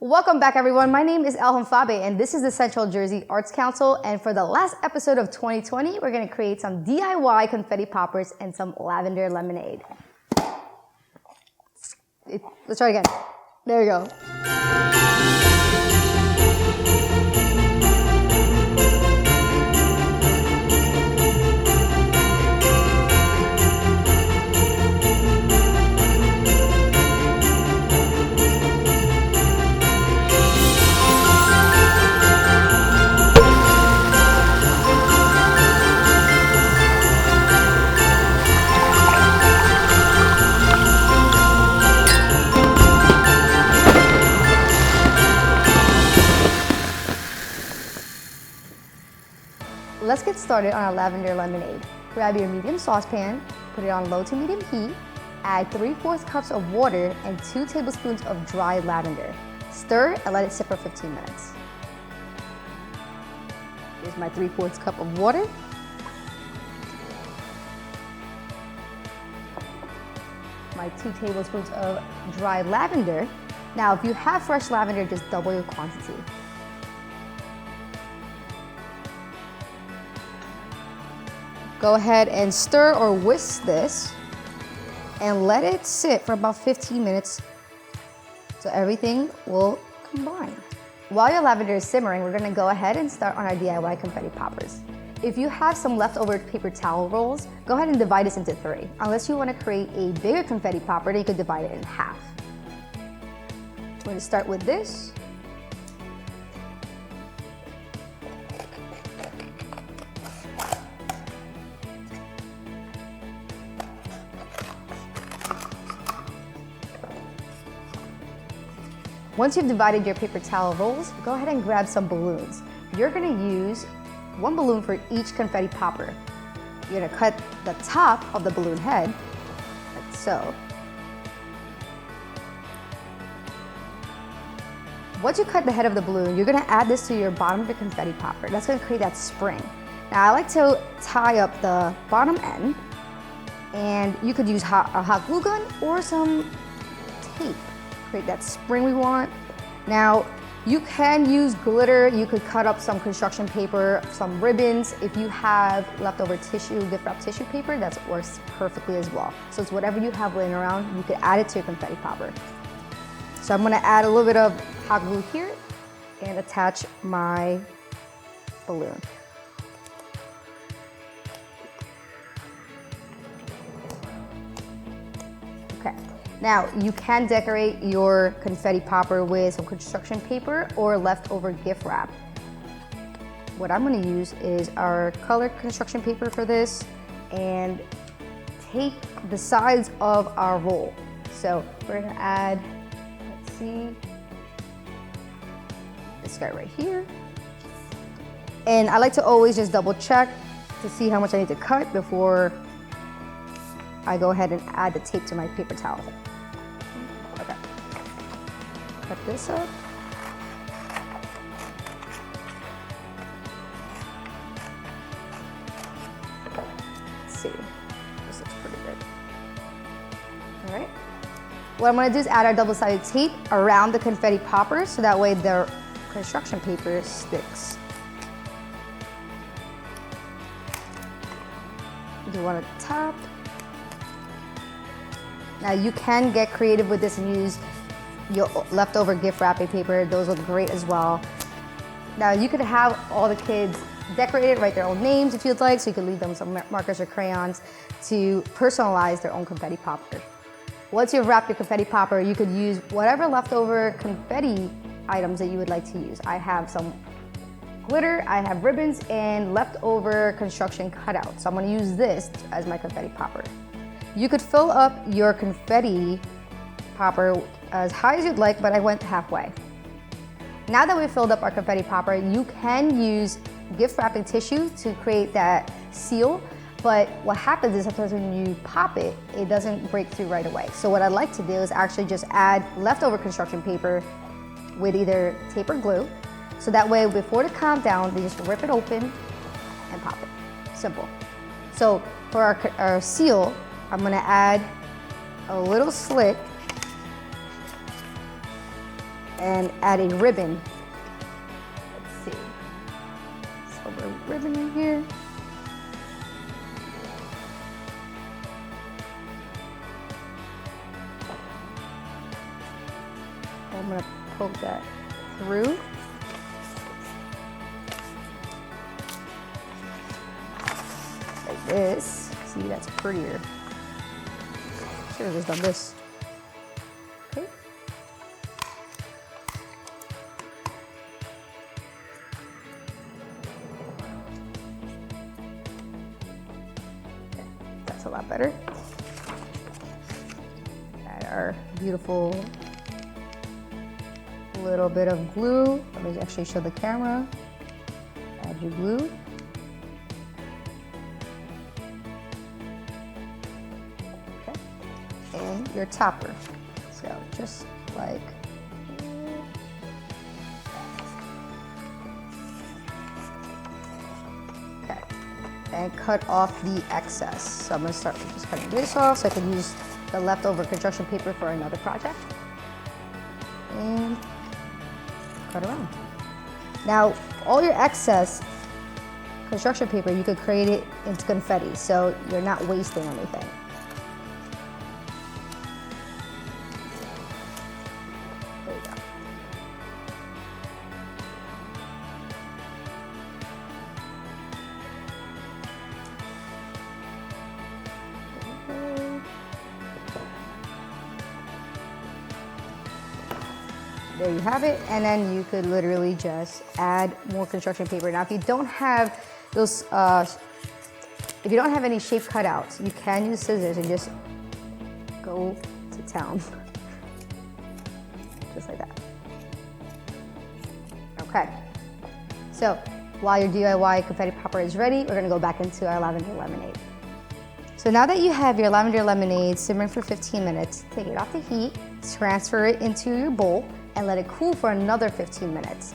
Welcome back, everyone. My name is Elham and this is the Central Jersey Arts Council. And for the last episode of 2020, we're going to create some DIY confetti poppers and some lavender lemonade. Let's try again. There we go. Let's get started on our lavender lemonade. Grab your medium saucepan, put it on low to medium heat, add 3/4 cups of water and 2 tablespoons of dry lavender. Stir and let it sit for 15 minutes. Here's my 3/4 cup of water. My 2 tablespoons of dry lavender. Now, if you have fresh lavender, just double your quantity. Go ahead and stir or whisk this and let it sit for about 15 minutes so everything will combine. While your lavender is simmering, we're gonna go ahead and start on our DIY confetti poppers. If you have some leftover paper towel rolls, go ahead and divide this into 3. Unless you wanna create a bigger confetti popper, then you could divide it in half. We're gonna start with this. Once you've divided your paper towel rolls, go ahead and grab some balloons. You're gonna use 1 balloon for each confetti popper. You're gonna cut the top of the balloon head, like so. Once you cut the head of the balloon, you're gonna add this to your bottom of the confetti popper. That's gonna create that spring. Now I like to tie up the bottom end, and you could use a hot glue gun or some tape. Create that spring we want. Now, you can use glitter. You could cut up some construction paper, some ribbons. If you have leftover tissue, gift wrap tissue paper, that works perfectly as well. So it's whatever you have laying around, you could add it to your confetti popper. So I'm gonna add a little bit of hot glue here and attach my balloon. Okay. Now, you can decorate your confetti popper with some construction paper or leftover gift wrap. What I'm gonna use is our colored construction paper for this and take the size of our roll. So we're gonna add, let's see, this guy right here. And I like to always just double check to see how much I need to cut before I go ahead and add the tape to my paper towel. Okay. Cut this up. Let's see. This looks pretty good. All right. What I'm going to do is add our double-sided tape around the confetti popper so that way the construction paper sticks. Do one at the top. Now you can get creative with this and use your leftover gift wrapping paper. Those look great as well. Now you could have all the kids decorate it, write their own names if you'd like, so you could leave them some markers or crayons to personalize their own confetti popper. Once you've wrapped your confetti popper, you could use whatever leftover confetti items that you would like to use. I have some glitter, I have ribbons, and leftover construction cutouts. So I'm gonna use this as my confetti popper. You could fill up your confetti popper as high as you'd like, but I went halfway. Now that we've filled up our confetti popper, you can use gift wrapping tissue to create that seal, but what happens is sometimes when you pop it, it doesn't break through right away. So what I'd like to do is actually just add leftover construction paper with either tape or glue, so that way before the countdown, they just rip it open and pop it. Simple. So for our seal, I'm gonna add a little slit and add a ribbon. Let's see. Silver ribbon in here. I'm gonna poke that through. Like this. See, that's prettier. Should have just done this. Okay. That's a lot better. Add our beautiful little bit of glue. Let me actually show the camera. Add your glue. Okay. And your topper. So just like okay. And cut off the excess. So I'm gonna start with just cutting this off so I can use the leftover construction paper for another project. And cut around. Now, all your excess construction paper, you could create it into confetti, so you're not wasting anything. There you go. There you have it, and then you could literally just add more construction paper. Now, if you don't have those, if you don't have any shape cutouts, you can use scissors and just go to town, just like that. Okay, so while your DIY confetti popper is ready, we're gonna go back into our lavender lemonade. So now that you have your lavender lemonade simmering for 15 minutes, take it off the heat, transfer it into your bowl, and let it cool for another 15 minutes.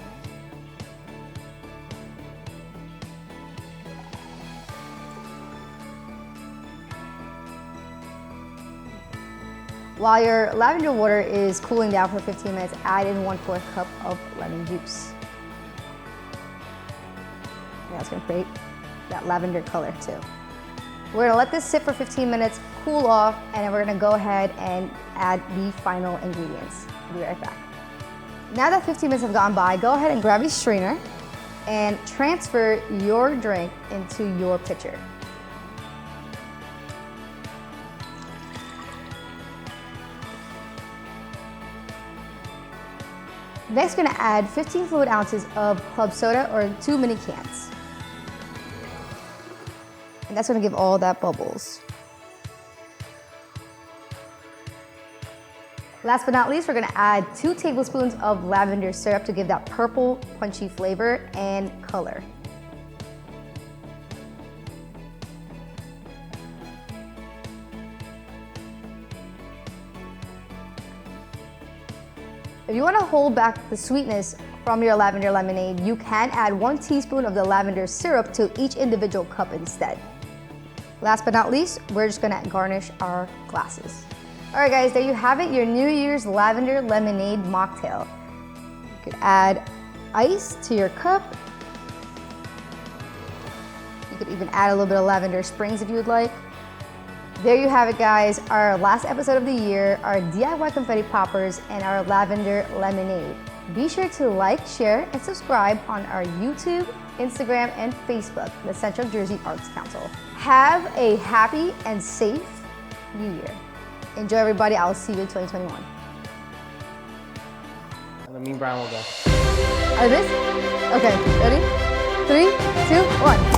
While your lavender water is cooling down for 15 minutes, add in 1/4 cup of lemon juice. Yeah, it's gonna create that lavender color too. We're gonna let this sit for 15 minutes, cool off, and then we're gonna go ahead and add the final ingredients. We'll be right back. Now that 15 minutes have gone by, go ahead and grab a strainer and transfer your drink into your pitcher. Next, we're gonna add 15 fluid ounces of club soda or 2 mini cans. And that's gonna give all that bubbles. Last but not least, we're gonna add 2 tablespoons of lavender syrup to give that purple, punchy flavor and color. If you wanna hold back the sweetness from your lavender lemonade, you can add 1 teaspoon of the lavender syrup to each individual cup instead. Last but not least, we're just gonna garnish our glasses. All right guys, there you have it, your New Year's lavender lemonade mocktail. You could add ice to your cup. You could even add a little bit of lavender springs if you would like. There you have it guys, our last episode of the year, our DIY confetti poppers and our lavender lemonade. Be sure to like, share, and subscribe on our YouTube, Instagram, and Facebook, the Central Jersey Arts Council. Have a happy and safe New Year. Enjoy everybody, I'll see you in 2021. And the mean Brian will go. Are this? Okay, ready? 3, 2, 1.